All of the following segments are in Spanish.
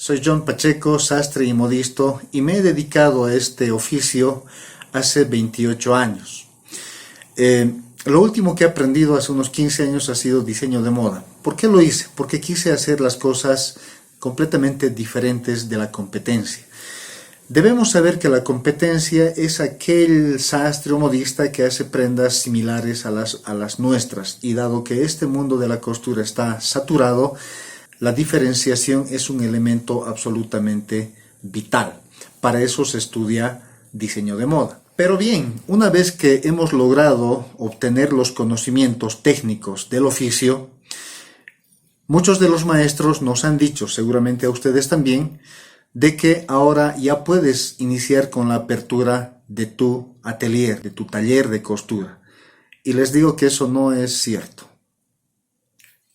Soy John Pacheco, sastre y modisto, y me he dedicado a este oficio hace 28 años. Lo último que he aprendido hace unos 15 años ha sido diseño de moda. ¿Por qué lo hice? Porque quise hacer las cosas completamente diferentes de la competencia. Debemos saber que la competencia es aquel sastre o modista que hace prendas similares a las nuestras, y dado que este mundo de la costura está saturado, la diferenciación es un elemento absolutamente vital. Para eso se estudia diseño de moda. Pero bien, una vez que hemos logrado obtener los conocimientos técnicos del oficio, muchos de los maestros nos han dicho, seguramente a ustedes también, de que ahora ya puedes iniciar con la apertura de tu atelier, de tu taller de costura. Y les digo que eso no es cierto.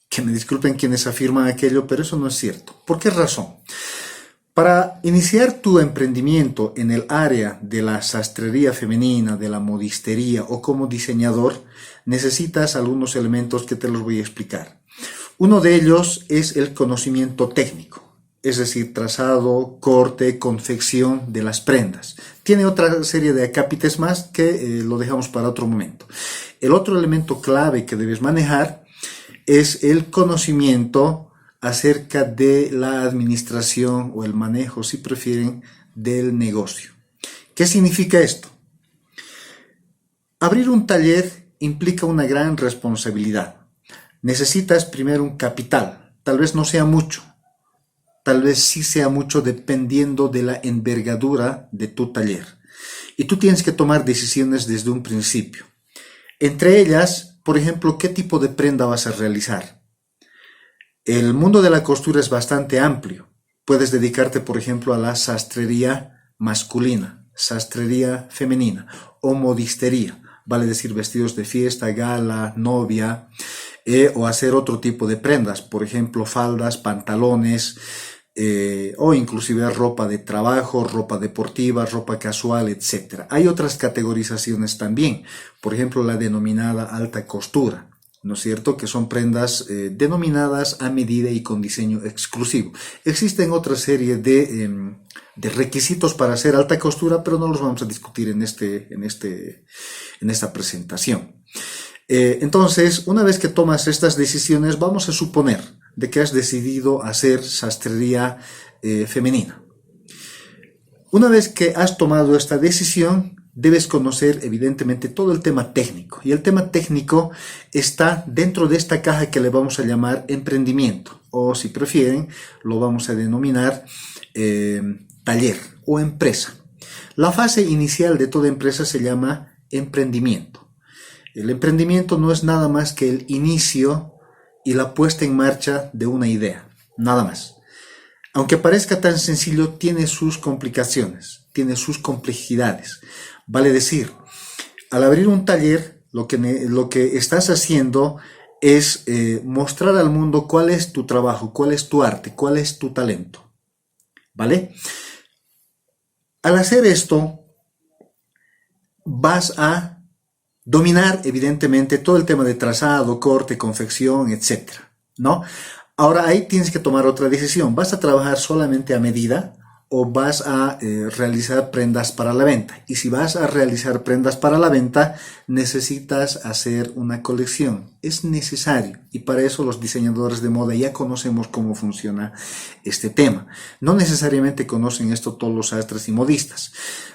Que me disculpen quienes afirman aquello, pero eso no es cierto. ¿Por qué razón? Para iniciar tu emprendimiento en el área de la sastrería femenina, de la modistería o como diseñador, necesitas algunos elementos que te los voy a explicar. Uno de ellos es el conocimiento técnico, es decir, trazado, corte, confección de las prendas. Tiene otra serie de acápites más que lo dejamos para otro momento. El otro elemento clave que debes manejar es el conocimiento acerca de la administración o el manejo, si prefieren, del negocio. ¿Qué significa esto? Abrir un taller implica una gran responsabilidad. Necesitas primero un capital, tal vez no sea mucho, tal vez sí sea mucho dependiendo de la envergadura de tu taller. Y tú tienes que tomar decisiones desde un principio. Entre ellas, por ejemplo, ¿qué tipo de prenda vas a realizar? El mundo de la costura es bastante amplio. Puedes dedicarte, por ejemplo, a la sastrería masculina, sastrería femenina o modistería, vale decir vestidos de fiesta, gala, novia, o hacer otro tipo de prendas, por ejemplo, faldas, pantalones, o inclusive ropa de trabajo, ropa deportiva, ropa casual, etc. Hay otras categorizaciones también, por ejemplo, la denominada alta costura, ¿no es cierto?, que son prendas denominadas a medida y con diseño exclusivo. Existen otra serie de requisitos para hacer alta costura, pero no los vamos a discutir en esta presentación. Entonces, una vez que tomas estas decisiones, vamos a suponer de que has decidido hacer sastrería femenina. Una vez que has tomado esta decisión, debes conocer evidentemente todo el tema técnico, y el tema técnico está dentro de esta caja que le vamos a llamar emprendimiento, o si prefieren lo vamos a denominar taller o empresa. La fase inicial de toda empresa se llama emprendimiento. El emprendimiento no es nada más que el inicio y la puesta en marcha de una idea, nada más. Aunque parezca tan sencillo, tiene sus complicaciones, tiene sus complejidades. Vale decir, al abrir un taller, lo que estás haciendo es mostrar al mundo cuál es tu trabajo, cuál es tu arte, cuál es tu talento. ¿Vale? Al hacer esto, vas a dominar evidentemente todo el tema de trazado, corte, confección, etc., ¿no? Ahora ahí tienes que tomar otra decisión. ¿Vas a trabajar solamente a medida o vas a realizar prendas para la venta? Y si vas a realizar prendas para la venta, necesitas hacer una colección. Es necesario, y para eso los diseñadores de moda ya conocemos cómo funciona este tema. No necesariamente conocen esto todos los sastres y modistas.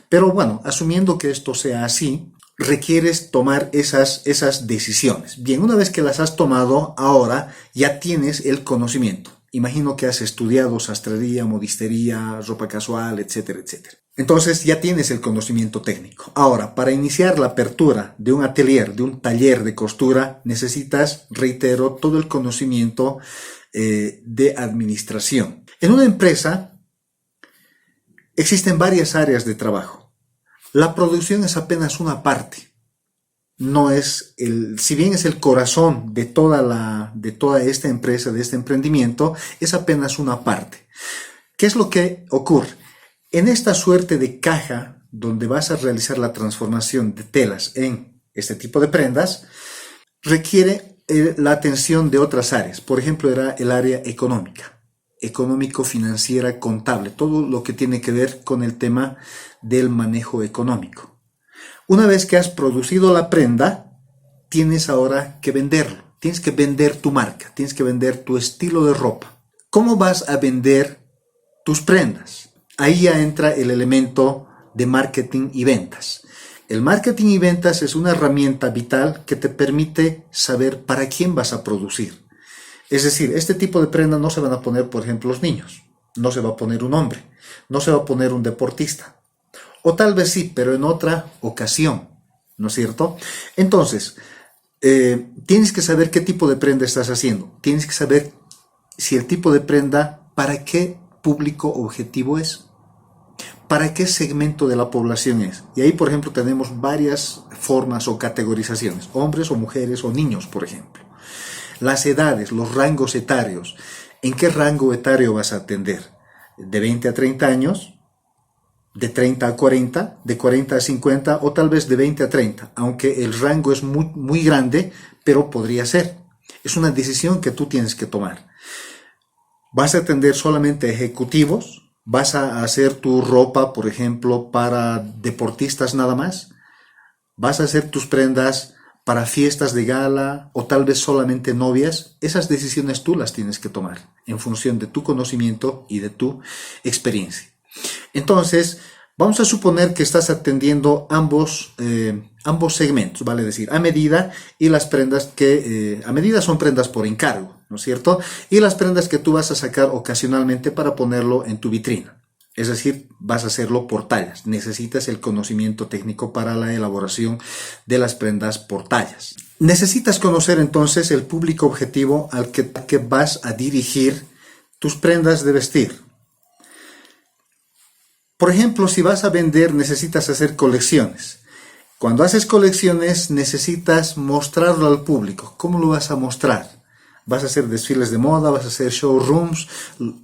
Pero bueno, asumiendo que esto sea así, requieres tomar esas decisiones. Bien, una vez que las has tomado, ahora ya tienes el conocimiento. Imagino que has estudiado sastrería, modistería, ropa casual, etcétera, etcétera. Entonces ya tienes el conocimiento técnico. Ahora, para iniciar la apertura de un atelier, de un taller de costura, necesitas, reitero, todo el conocimiento de administración. En una empresa existen varias áreas de trabajo. La producción es apenas una parte. No es si bien es el corazón de toda esta empresa, de este emprendimiento, es apenas una parte. ¿Qué es lo que ocurre? En esta suerte de caja donde vas a realizar la transformación de telas en este tipo de prendas, requiere la atención de otras áreas. Por ejemplo, era el área económica. económico-financiera contable, todo lo que tiene que ver con el tema del manejo económico. Una vez que has producido la prenda, tienes ahora que venderlo. Tienes que vender tu marca, tienes que vender tu estilo de ropa. ¿Cómo vas a vender tus prendas? Ahí ya entra el elemento de marketing y ventas. El marketing y ventas es una herramienta vital que te permite saber para quién vas a producir. Es decir, este tipo de prendas no se van a poner, por ejemplo, los niños. No se va a poner un hombre. No se va a poner un deportista. O tal vez sí, pero en otra ocasión. ¿No es cierto? Entonces, tienes que saber qué tipo de prenda estás haciendo. Tienes que saber si el tipo de prenda, para qué público objetivo es. ¿Para qué segmento de la población es? Y ahí, por ejemplo, tenemos varias formas o categorizaciones. Hombres o mujeres o niños, por ejemplo. Las edades, los rangos etarios. ¿En qué rango etario vas a atender? ¿De 20 a 30 años? ¿De 30 a 40? ¿De 40 a 50? O tal vez de 20 a 30. Aunque el rango es muy grande, pero podría ser. Es una decisión que tú tienes que tomar. ¿Vas a atender solamente ejecutivos? ¿Vas a hacer tu ropa, por ejemplo, para deportistas nada más? ¿Vas a hacer tus prendas para fiestas de gala o tal vez solamente novias? Esas decisiones tú las tienes que tomar en función de tu conocimiento y de tu experiencia. Entonces, vamos a suponer que estás atendiendo ambos segmentos, vale decir, a medida, y las prendas que a medida son prendas por encargo, ¿no es cierto? Y las prendas que tú vas a sacar ocasionalmente para ponerlo en tu vitrina. Es decir, vas a hacerlo por tallas. Necesitas el conocimiento técnico para la elaboración de las prendas por tallas. Necesitas conocer entonces el público objetivo al que vas a dirigir tus prendas de vestir. Por ejemplo, si vas a vender, necesitas hacer colecciones. Cuando haces colecciones, necesitas mostrarlo al público. ¿Cómo lo vas a mostrar? Vas a hacer desfiles de moda, vas a hacer showrooms,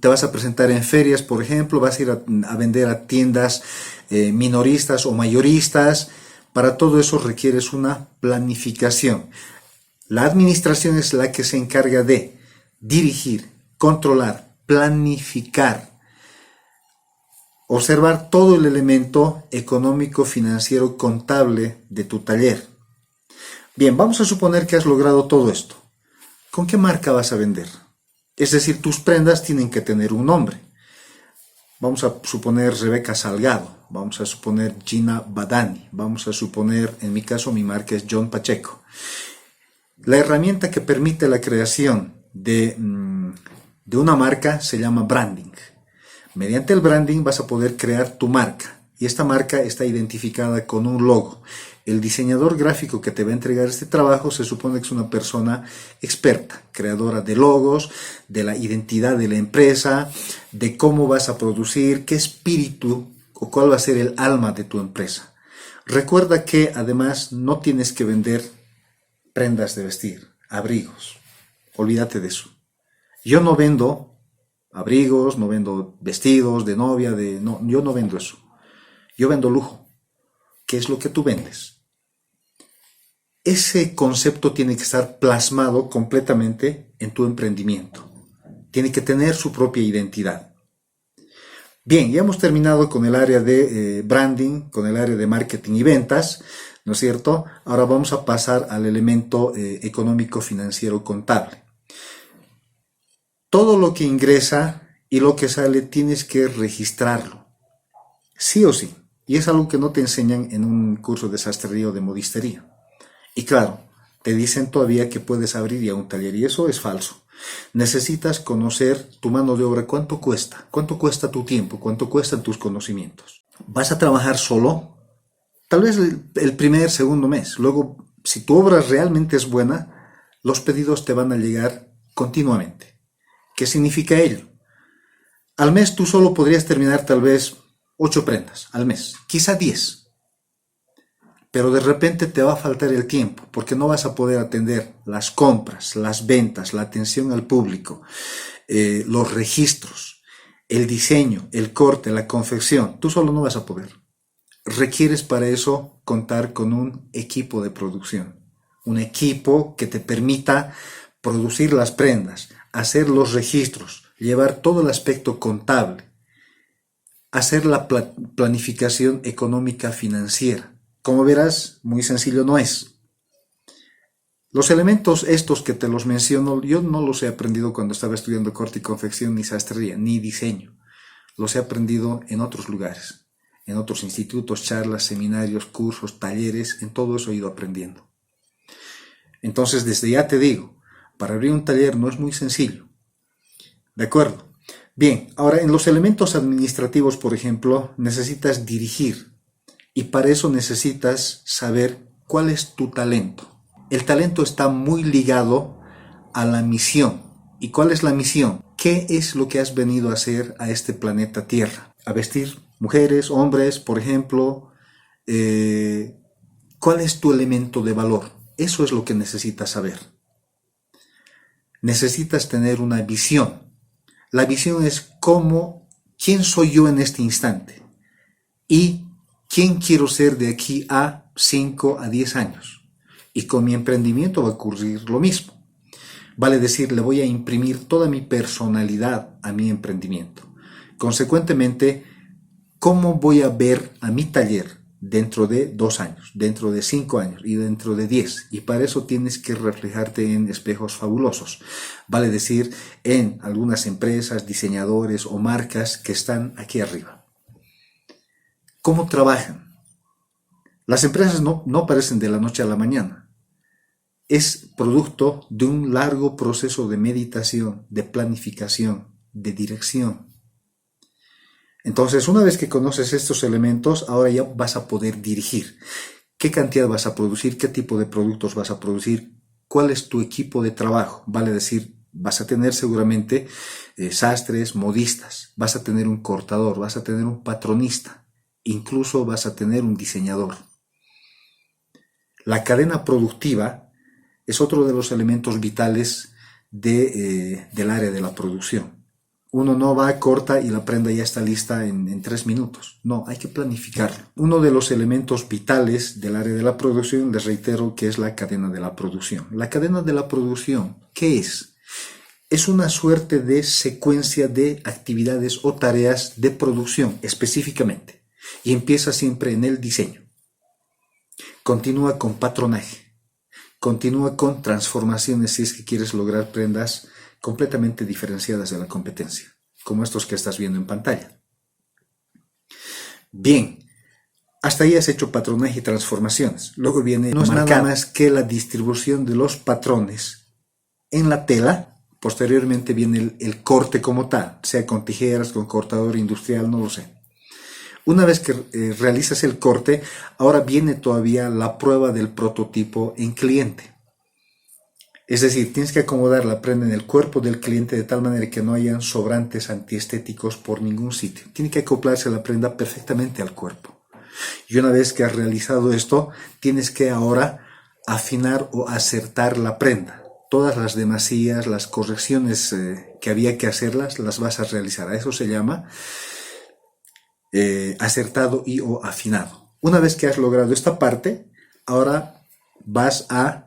te vas a presentar en ferias, por ejemplo, vas a ir a vender a tiendas minoristas o mayoristas. Para todo eso requieres una planificación. La administración es la que se encarga de dirigir, controlar, planificar, observar todo el elemento económico, financiero, contable de tu taller. Bien, vamos a suponer que has logrado todo esto. ¿Con qué marca vas a vender? Es decir, tus prendas tienen que tener un nombre. Vamos a suponer Rebeca Salgado, vamos a suponer Gina Badani, vamos a suponer, en mi caso, mi marca es John Pacheco. La herramienta que permite la creación de una marca se llama branding. Mediante el branding vas a poder crear tu marca y esta marca está identificada con un logo. El diseñador gráfico que te va a entregar este trabajo se supone que es una persona experta, creadora de logos, de la identidad de la empresa, de cómo vas a producir, qué espíritu o cuál va a ser el alma de tu empresa. Recuerda que además no tienes que vender prendas de vestir, abrigos. Olvídate de eso. Yo no vendo abrigos, no vendo vestidos de novia, no, yo no vendo eso. Yo vendo lujo. ¿Qué es lo que tú vendes? Ese concepto tiene que estar plasmado completamente en tu emprendimiento. Tiene que tener su propia identidad. Bien, ya hemos terminado con el área de branding, con el área de marketing y ventas, ¿no es cierto? Ahora vamos a pasar al elemento económico, financiero, contable. Todo lo que ingresa y lo que sale tienes que registrarlo, sí o sí. Y es algo que no te enseñan en un curso de sastrería o de modistería. Y claro, te dicen todavía que puedes abrir ya un taller y eso es falso. Necesitas conocer tu mano de obra, cuánto cuesta tu tiempo, cuánto cuestan tus conocimientos. ¿Vas a trabajar solo? Tal vez el primer, segundo mes. Luego, si tu obra realmente es buena, los pedidos te van a llegar continuamente. ¿Qué significa ello? Al mes tú solo podrías terminar tal vez 8 prendas al mes, quizá 10. Pero de repente te va a faltar el tiempo porque no vas a poder atender las compras, las ventas, la atención al público, los registros, el diseño, el corte, la confección. Tú solo no vas a poder. Requieres para eso contar con un equipo de producción, un equipo que te permita producir las prendas, hacer los registros, llevar todo el aspecto contable, hacer la planificación económica financiera. Como verás, muy sencillo no es. Los elementos estos que te los menciono, yo no los he aprendido cuando estaba estudiando corte y confección, ni sastrería, ni diseño. Los he aprendido en otros lugares, en otros institutos, charlas, seminarios, cursos, talleres, en todo eso he ido aprendiendo. Entonces, desde ya te digo, para abrir un taller no es muy sencillo. ¿De acuerdo? Bien, ahora en los elementos administrativos, por ejemplo, necesitas dirigir y para eso necesitas saber cuál es tu talento. El talento está muy ligado a la misión. ¿Y cuál es la misión? ¿Qué es lo que has venido a hacer a este planeta Tierra? A vestir mujeres, hombres, por ejemplo. ¿Cuál es tu elemento de valor? Eso es lo que necesitas saber. Necesitas tener una visión. La visión es quién soy yo en este instante y quién quiero ser de aquí a 5 a 10 años. Y con mi emprendimiento va a ocurrir lo mismo. Vale decir, le voy a imprimir toda mi personalidad a mi emprendimiento. Consecuentemente, ¿cómo voy a ver a mi taller dentro de 2 años, dentro de 5 años y dentro de 10? Y para eso tienes que reflejarte en espejos fabulosos. Vale decir, en algunas empresas, diseñadores o marcas que están aquí arriba. ¿Cómo trabajan? Las empresas no aparecen de la noche a la mañana. Es producto de un largo proceso de meditación, de planificación, de dirección. Entonces, una vez que conoces estos elementos, ahora ya vas a poder dirigir. ¿Qué cantidad vas a producir? ¿Qué tipo de productos vas a producir? ¿Cuál es tu equipo de trabajo? Vale decir, vas a tener seguramente sastres, modistas, vas a tener un cortador, vas a tener un patronista, incluso vas a tener un diseñador. La cadena productiva es otro de los elementos vitales del área de la producción. Uno no va, corta y la prenda ya está lista en 3 minutos. No, hay que planificarlo. Uno de los elementos vitales del área de la producción, les reitero, que es la cadena de la producción. La cadena de la producción, ¿qué es? Es una suerte de secuencia de actividades o tareas de producción específicamente. Y empieza siempre en el diseño. Continúa con patronaje. Continúa con transformaciones si es que quieres lograr prendas completamente diferenciadas de la competencia, como estos que estás viendo en pantalla. Bien, hasta ahí has hecho patronaje y transformaciones. Luego viene no es nada más que la distribución de los patrones en la tela. Posteriormente viene el corte como tal, sea con tijeras, con cortador industrial, no lo sé. Una vez que realizas el corte, ahora viene todavía la prueba del prototipo en cliente. Es decir, tienes que acomodar la prenda en el cuerpo del cliente de tal manera que no hayan sobrantes antiestéticos por ningún sitio. Tiene que acoplarse la prenda perfectamente al cuerpo. Y una vez que has realizado esto, tienes que ahora afinar o acertar la prenda. Todas las demasías, las correcciones que había que hacerlas, las vas a realizar. A eso se llama acertado y o afinado. Una vez que has logrado esta parte, ahora vas a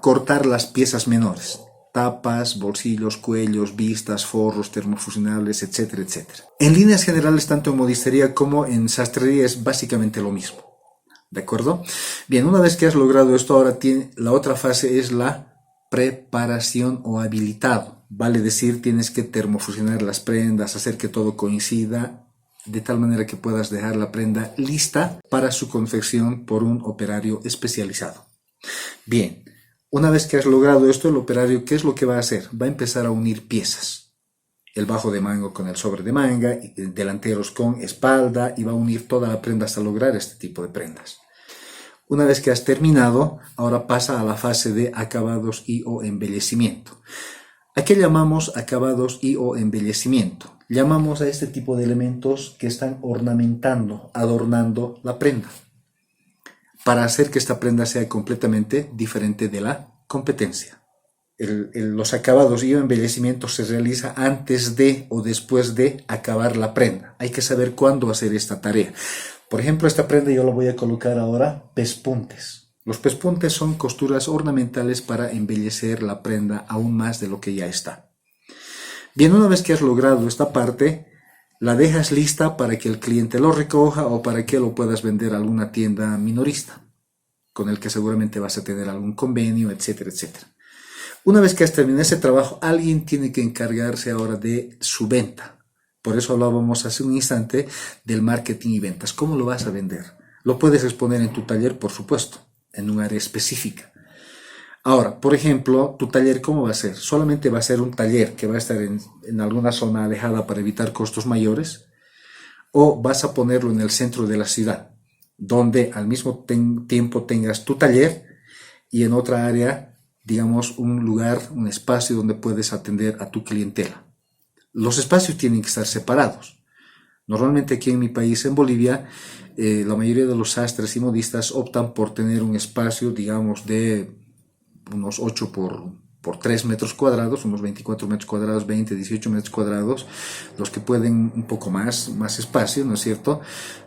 cortar las piezas menores, tapas, bolsillos, cuellos, vistas, forros, termofusionables, etcétera, etcétera. En líneas generales, tanto en modistería como en sastrería es básicamente lo mismo. ¿De acuerdo? Bien, una vez que has logrado esto, ahora la otra fase es la preparación o habilitado. Vale decir, tienes que termofusionar las prendas, hacer que todo coincida, de tal manera que puedas dejar la prenda lista para su confección por un operario especializado. Bien, una vez que has logrado esto, el operario, ¿qué es lo que va a hacer? Va a empezar a unir piezas. El bajo de manga con el sobre de manga, delanteros con espalda, y va a unir toda la prenda hasta lograr este tipo de prendas. Una vez que has terminado, ahora pasa a la fase de acabados y o embellecimiento. ¿A qué llamamos acabados y o embellecimiento? Llamamos a este tipo de elementos que están ornamentando, adornando la prenda, para hacer que esta prenda sea completamente diferente de la competencia. Los acabados y o embellecimiento se realiza antes de o después de acabar la prenda. Hay que saber cuándo hacer esta tarea. Por ejemplo, esta prenda yo la voy a colocar ahora pespuntes. Los pespuntes son costuras ornamentales para embellecer la prenda aún más de lo que ya está. Bien, una vez que has logrado esta parte, la dejas lista para que el cliente lo recoja o para que lo puedas vender a alguna tienda minorista, con el que seguramente vas a tener algún convenio, etcétera, etcétera. Una vez que has terminado ese trabajo, alguien tiene que encargarse ahora de su venta. Por eso hablábamos hace un instante del marketing y ventas. ¿Cómo lo vas a vender? Lo puedes exponer en tu taller, por supuesto, en un área específica. Ahora, por ejemplo, tu taller, ¿cómo va a ser? ¿Solamente va a ser un taller que va a estar en alguna zona alejada para evitar costos mayores? ¿O vas a ponerlo en el centro de la ciudad, donde al mismo tiempo tengas tu taller y en otra área, digamos, un lugar, un espacio donde puedes atender a tu clientela? Los espacios tienen que estar separados. Normalmente aquí en mi país, en Bolivia, la mayoría de los sastres y modistas optan por tener un espacio, digamos, de unos 8 por 3 metros cuadrados, unos 24 metros cuadrados, 20, 18 metros cuadrados, los que pueden un poco más espacio, ¿no es cierto?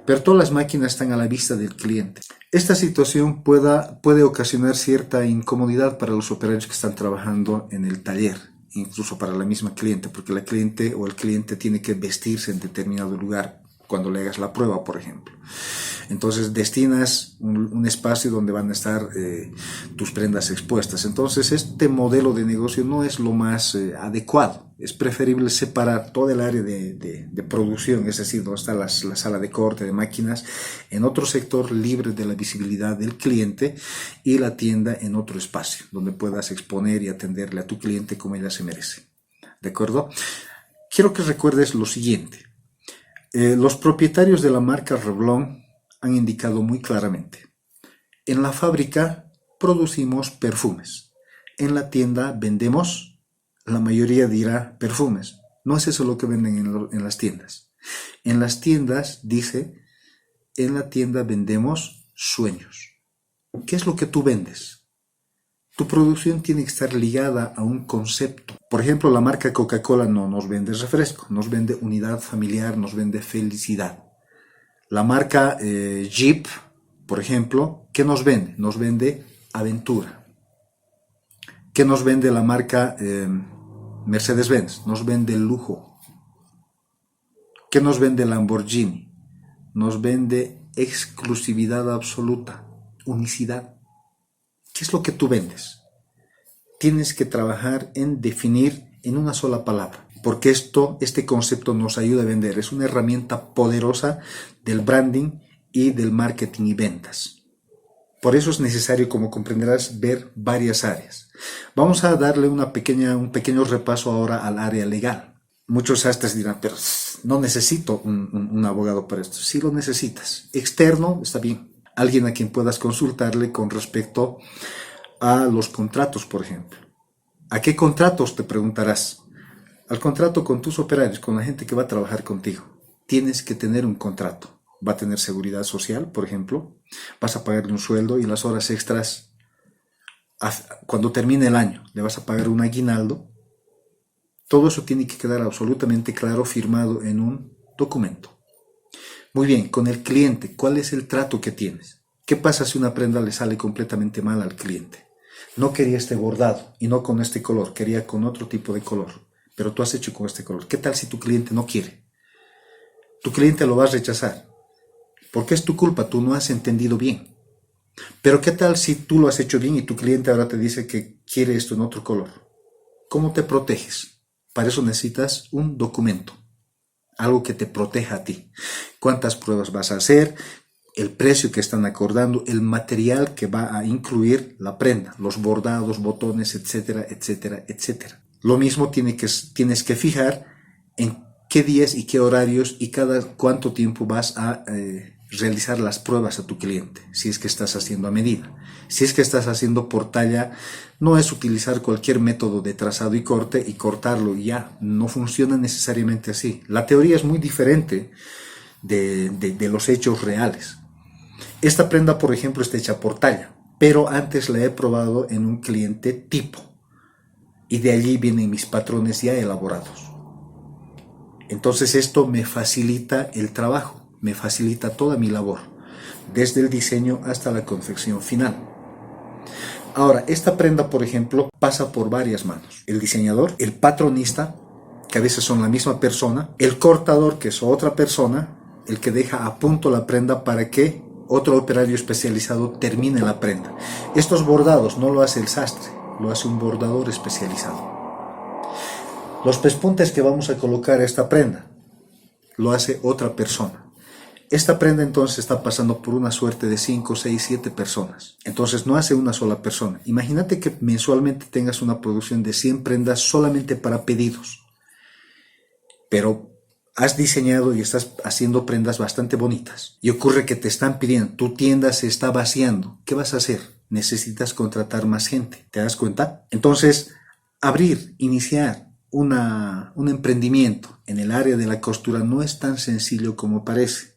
Pero todas las máquinas están a la vista del cliente. Esta situación puede ocasionar cierta incomodidad para los operarios que están trabajando en el taller, incluso para la misma cliente, porque la cliente o el cliente tiene que vestirse en determinado lugar cuando le hagas la prueba, por ejemplo. Entonces destinas un espacio donde van a estar tus prendas expuestas. Entonces este modelo de negocio no es lo más adecuado. Es preferible separar toda el área de producción, es decir, donde está la sala de corte de máquinas, en otro sector libre de la visibilidad del cliente, y la tienda en otro espacio donde puedas exponer y atenderle a tu cliente como ella se merece. ¿De acuerdo? Quiero que recuerdes lo siguiente. Los propietarios de la marca Revlon han indicado muy claramente: en la fábrica producimos perfumes, en la tienda vendemos, la mayoría dirá perfumes. No es eso lo que venden en las tiendas. En las tiendas, dice, en la tienda vendemos sueños. ¿Qué es lo que tú vendes? Tu producción tiene que estar ligada a un concepto. Por ejemplo, la marca Coca-Cola no nos vende refresco, nos vende unidad familiar, nos vende felicidad. La marca Jeep, por ejemplo, ¿qué nos vende? Nos vende aventura. ¿Qué nos vende la marca Mercedes-Benz? Nos vende lujo. ¿Qué nos vende Lamborghini? Nos vende exclusividad absoluta, unicidad. ¿Qué es lo que tú vendes? Tienes que trabajar en definir en una sola palabra, porque este concepto nos ayuda a vender. Es una herramienta poderosa del branding y del marketing y ventas. Por eso es necesario, como comprenderás, ver varias áreas. Vamos a darle un pequeño repaso ahora al área legal. Muchos sastres dirán, pero no necesito un abogado para esto. Sí lo necesitas. Externo, está bien. Alguien a quien puedas consultarle con respecto a los contratos, por ejemplo. ¿A qué contratos? Te preguntarás. Al contrato con tus operarios, con la gente que va a trabajar contigo. Tienes que tener un contrato. Va a tener seguridad social, por ejemplo. Vas a pagarle un sueldo y las horas extras, cuando termine el año, le vas a pagar un aguinaldo. Todo eso tiene que quedar absolutamente claro, firmado en un documento. Muy bien, con el cliente, ¿cuál es el trato que tienes? ¿Qué pasa si una prenda le sale completamente mal al cliente? No quería este bordado y no con este color, quería con otro tipo de color, pero tú has hecho con este color. ¿Qué tal si tu cliente no quiere? Tu cliente lo va a rechazar, porque es tu culpa, tú no has entendido bien. Pero ¿qué tal si tú lo has hecho bien y tu cliente ahora te dice que quiere esto en otro color? ¿Cómo te proteges? Para eso necesitas un documento, algo que te proteja a ti. ¿Cuántas pruebas vas a hacer? El precio que están acordando, el material que va a incluir la prenda, los bordados, botones, etcétera, etcétera, etcétera. Lo mismo tienes que fijar en qué días y qué horarios y cada cuánto tiempo vas a realizar las pruebas a tu cliente, si es que estás haciendo a medida. Si es que estás haciendo por talla, no es utilizar cualquier método de trazado y corte y cortarlo y ya. No funciona necesariamente así. La teoría es muy diferente de los hechos reales. Esta prenda, por ejemplo, está hecha por talla, pero antes la he probado en un cliente tipo y de allí vienen mis patrones ya elaborados. Entonces esto me facilita el trabajo, me facilita toda mi labor, desde el diseño hasta la confección final. Ahora, esta prenda, por ejemplo, pasa por varias manos: el diseñador, el patronista, que a veces son la misma persona, el cortador, que es otra persona, el que deja a punto la prenda para que otro operario especializado termine la prenda. Estos bordados no lo hace el sastre, lo hace un bordador especializado. Los pespuntes que vamos a colocar a esta prenda lo hace otra persona. Esta prenda entonces está pasando por una suerte de 5, 6, 7 personas. Entonces no hace una sola persona. Imagínate que mensualmente tengas una producción de 100 prendas solamente para pedidos. Pero has diseñado y estás haciendo prendas bastante bonitas. Y ocurre que te están pidiendo, tu tienda se está vaciando. ¿Qué vas a hacer? Necesitas contratar más gente. ¿Te das cuenta? Entonces, iniciar un emprendimiento en el área de la costura no es tan sencillo como parece.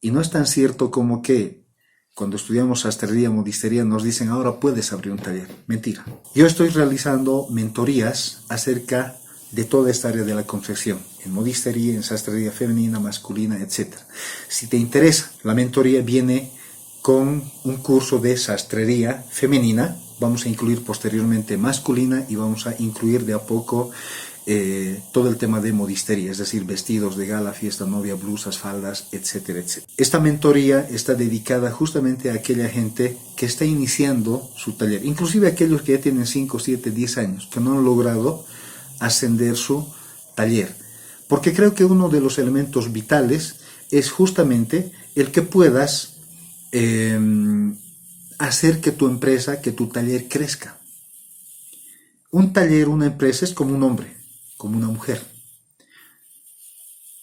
Y no es tan cierto como que cuando estudiamos sastrería, modistería, nos dicen ahora puedes abrir un taller. Mentira. Yo estoy realizando mentorías acerca de toda esta área de la confección, en modistería, en sastrería femenina, masculina, etc. Si te interesa, la mentoría viene con un curso de sastrería femenina, vamos a incluir posteriormente masculina y vamos a incluir de a poco todo el tema de modistería, es decir, vestidos de gala, fiesta, novia, blusas, faldas, etcétera, etcétera. Esta mentoría está dedicada justamente a aquella gente que está iniciando su taller, inclusive aquellos que ya tienen 5, 7, 10 años, que no han logrado ascender su taller. Porque creo que uno de los elementos vitales es justamente el que puedas hacer que tu empresa, que tu taller crezca. Un taller, una empresa es como un hombre, como una mujer.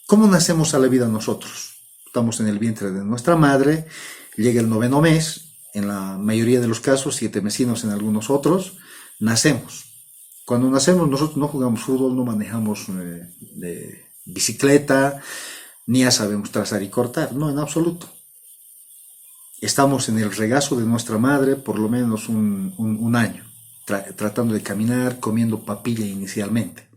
¿Cómo nacemos a la vida nosotros? Estamos en el vientre de nuestra madre, llega el 9º mes, en la mayoría de los casos, 7 mesinos en algunos otros, nacemos. Cuando nacemos nosotros no jugamos fútbol, no manejamos bicicleta, ni ya sabemos trazar y cortar, no, en absoluto. Estamos en el regazo de nuestra madre por lo menos un año, tratando de caminar, comiendo papilla inicialmente.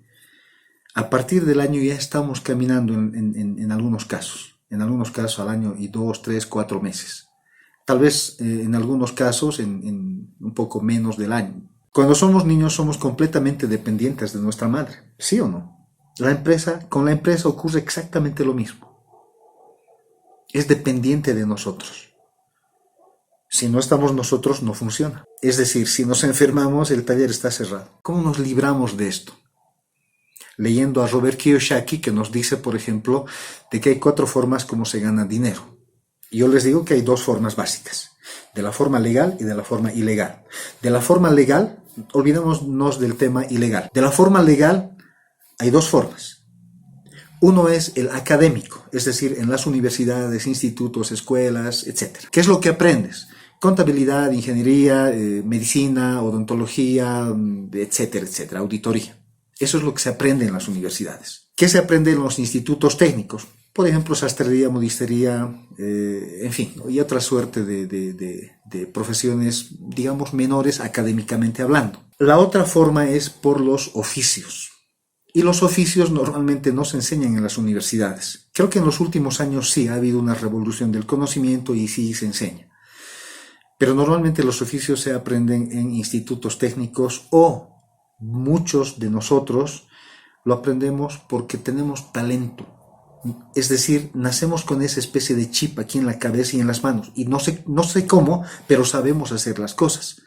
A partir del año ya estamos caminando en algunos casos al año y 2, 3, 4 meses. Tal vez en algunos casos en un poco menos del año. Cuando somos niños somos completamente dependientes de nuestra madre, ¿sí o no? Con la empresa ocurre exactamente lo mismo. Es dependiente de nosotros. Si no estamos nosotros, no funciona. Es decir, si nos enfermamos, el taller está cerrado. ¿Cómo nos libramos de esto? Leyendo a Robert Kiyosaki, que nos dice, por ejemplo, de que hay 4 formas como se gana dinero. Y yo les digo que hay 2 formas básicas, de la forma legal y de la forma ilegal. De la forma legal, olvidémonos del tema ilegal. De la forma legal hay 2 formas. Uno es el académico, es decir, en las universidades, institutos, escuelas, etc. ¿Qué es lo que aprendes? Contabilidad, ingeniería, medicina, odontología, etcétera, etcétera, auditoría. Eso es lo que se aprende en las universidades. ¿Qué se aprende en los institutos técnicos? Por ejemplo, sastrería, modistería, en fin, y otra suerte de profesiones, digamos, menores académicamente hablando. La otra forma es por los oficios. Y los oficios normalmente no se enseñan en las universidades. Creo que en los últimos años sí ha habido una revolución del conocimiento y sí se enseña. Pero normalmente los oficios se aprenden en institutos técnicos o muchos de nosotros lo aprendemos porque tenemos talento. Es decir, nacemos con esa especie de chip aquí en la cabeza y en las manos. Y no sé cómo, pero sabemos hacer las cosas.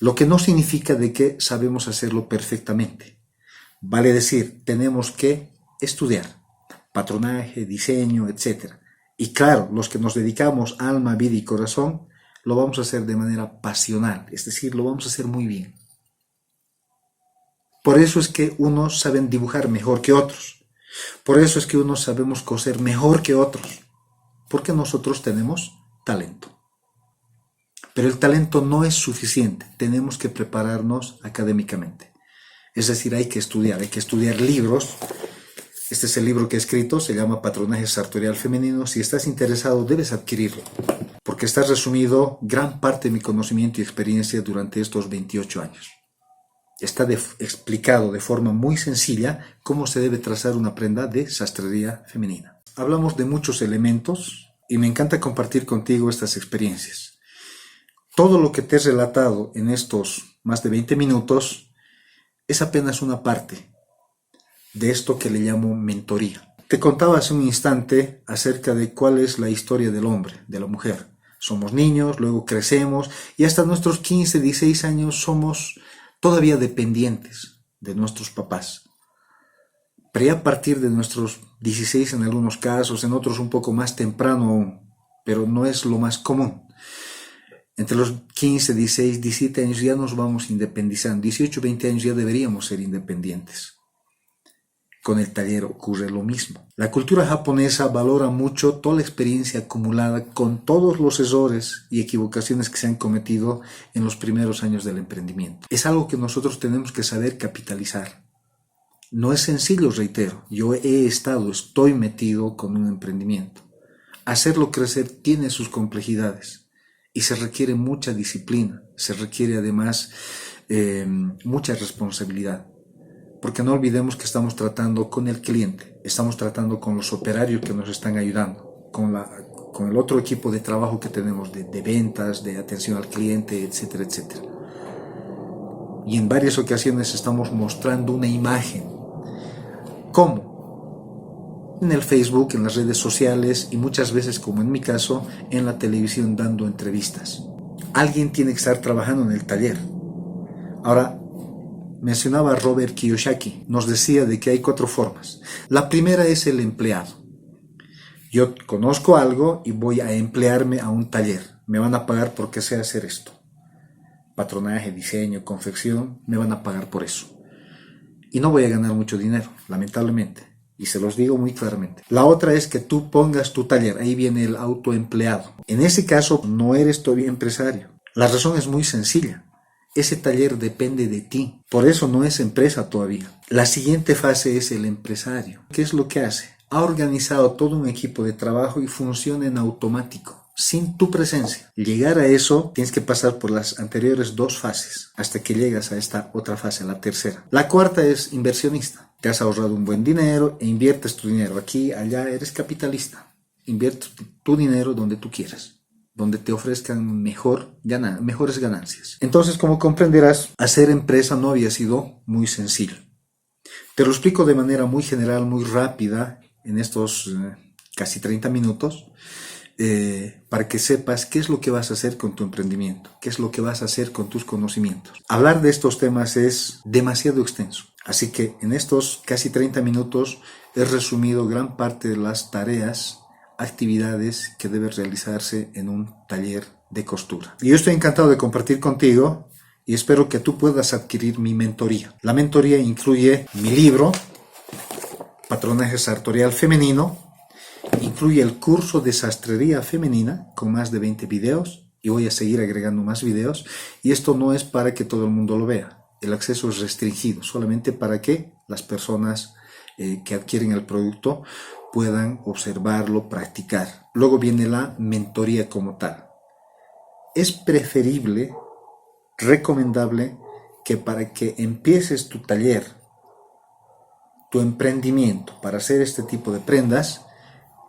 Lo que no significa de que sabemos hacerlo perfectamente. Vale decir, tenemos que estudiar patronaje, diseño, etc. Y claro, los que nos dedicamos alma, vida y corazón, lo vamos a hacer de manera pasional, es decir, lo vamos a hacer muy bien. Por eso es que unos saben dibujar mejor que otros. Por eso es que unos sabemos coser mejor que otros. Porque nosotros tenemos talento. Pero el talento no es suficiente. Tenemos que prepararnos académicamente. Es decir, hay que estudiar libros. Este es el libro que he escrito, se llama Patronaje Sartorial Femenino. Si estás interesado, debes adquirirlo. Porque está resumido gran parte de mi conocimiento y experiencia durante estos 28 años. Está explicado de forma muy sencilla cómo se debe trazar una prenda de sastrería femenina. Hablamos de muchos elementos y me encanta compartir contigo estas experiencias. Todo lo que te he relatado en estos más de 20 minutos es apenas una parte de esto que le llamo mentoría. Te contaba hace un instante acerca de cuál es la historia del hombre, de la mujer. Somos niños, luego crecemos y hasta nuestros 15, 16 años somos todavía dependientes de nuestros papás. Pero ya a partir de nuestros 16 en algunos casos, en otros un poco más temprano aún, pero no es lo más común. Entre los 15, 16, 17 años ya nos vamos independizando. 18, 20 años ya deberíamos ser independientes. Con el taller ocurre lo mismo. La cultura japonesa valora mucho toda la experiencia acumulada con todos los errores y equivocaciones que se han cometido en los primeros años del emprendimiento. Es algo que nosotros tenemos que saber capitalizar. No es sencillo, reitero. Yo estoy metido con un emprendimiento. Hacerlo crecer tiene sus complejidades y se requiere mucha disciplina, se requiere además mucha responsabilidad. Porque no olvidemos que estamos tratando con el cliente, estamos tratando con los operarios que nos están ayudando, con el otro equipo de trabajo que tenemos de ventas, de atención al cliente, etcétera, etcétera. Y en varias ocasiones estamos mostrando una imagen. ¿Cómo? En el Facebook, en las redes sociales y muchas veces, como en mi caso, en la televisión dando entrevistas. Alguien tiene que estar trabajando en el taller. Ahora, mencionaba a Robert Kiyosaki, nos decía de que hay 4 formas. La primera es el empleado. Yo conozco algo y voy a emplearme a un taller. Me van a pagar porque sé hacer esto. Patronaje, diseño, confección, me van a pagar por eso. Y no voy a ganar mucho dinero, lamentablemente. Y se los digo muy claramente. La otra es que tú pongas tu taller. Ahí viene el autoempleado. En ese caso, no eres todavía empresario. La razón es muy sencilla. Ese taller depende de ti. Por eso no es empresa todavía. La siguiente fase es el empresario. ¿Qué es lo que hace? Ha organizado todo un equipo de trabajo y funciona en automático, sin tu presencia. Llegar a eso, tienes que pasar por las anteriores 2 fases, hasta que llegas a esta otra fase, la tercera. La cuarta es inversionista. Te has ahorrado un buen dinero e inviertes tu dinero. Aquí, allá, eres capitalista. Inviertes tu dinero donde tú quieras, donde te ofrezcan mejores ganancias. Entonces, como comprenderás, hacer empresa no había sido muy sencillo. Te lo explico de manera muy general, muy rápida, en estos casi 30 minutos, para que sepas qué es lo que vas a hacer con tu emprendimiento, qué es lo que vas a hacer con tus conocimientos. Hablar de estos temas es demasiado extenso, así que en estos casi 30 minutos he resumido gran parte de las tareas, actividades que deben realizarse en un taller de costura. Y yo estoy encantado de compartir contigo y espero que tú puedas adquirir mi mentoría. La mentoría incluye mi libro, Patronaje Sartorial Femenino, incluye el curso de sastrería femenina con más de 20 videos y voy a seguir agregando más videos, y esto no es para que todo el mundo lo vea. El acceso es restringido, solamente para que las personas que adquieren el producto puedan observarlo, practicar. Luego viene la mentoría como tal. Es preferible, recomendable, que para que empieces tu taller, tu emprendimiento para hacer este tipo de prendas,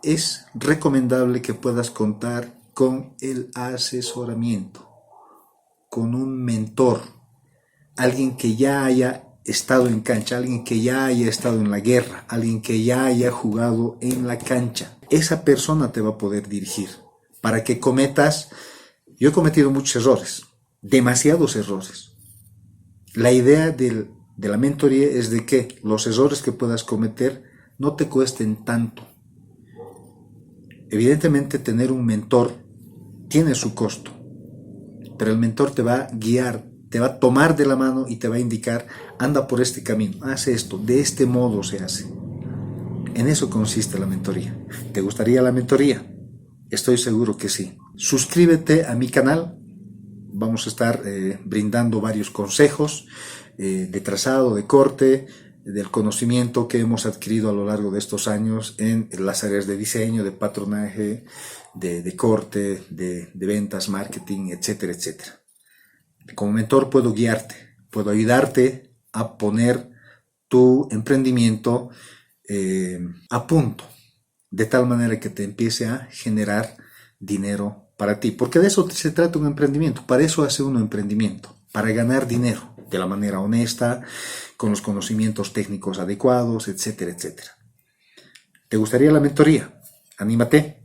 es recomendable que puedas contar con el asesoramiento, con un mentor, alguien que ya haya estado en cancha, alguien que ya haya estado en la guerra, alguien que ya haya jugado en la cancha. Esa persona te va a poder dirigir para que cometas. Yo he cometido muchos errores, demasiados errores. La idea de la mentoría es de que los errores que puedas cometer no te cuesten tanto. Evidentemente, tener un mentor tiene su costo, pero el mentor te va a guiar, te va a tomar de la mano y te va a indicar: anda por este camino, haz esto, de este modo se hace. En eso consiste la mentoría. ¿Te gustaría la mentoría? Estoy seguro que sí. Suscríbete a mi canal. Vamos a estar brindando varios consejos de trazado, de corte, del conocimiento que hemos adquirido a lo largo de estos años en las áreas de diseño, de patronaje, de corte, de ventas, marketing, etcétera, etcétera. Como mentor puedo guiarte, puedo ayudarte a poner tu emprendimiento a punto, de tal manera que te empiece a generar dinero para ti, porque de eso se trata un emprendimiento. Para eso hace uno emprendimiento, para ganar dinero. de la manera honesta, con los conocimientos técnicos adecuados, etcétera, etcétera. ¿Te gustaría la mentoría? Anímate.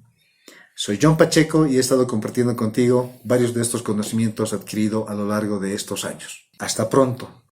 Soy John Pacheco y he estado compartiendo contigo varios de estos conocimientos adquiridos a lo largo de estos años. Hasta pronto.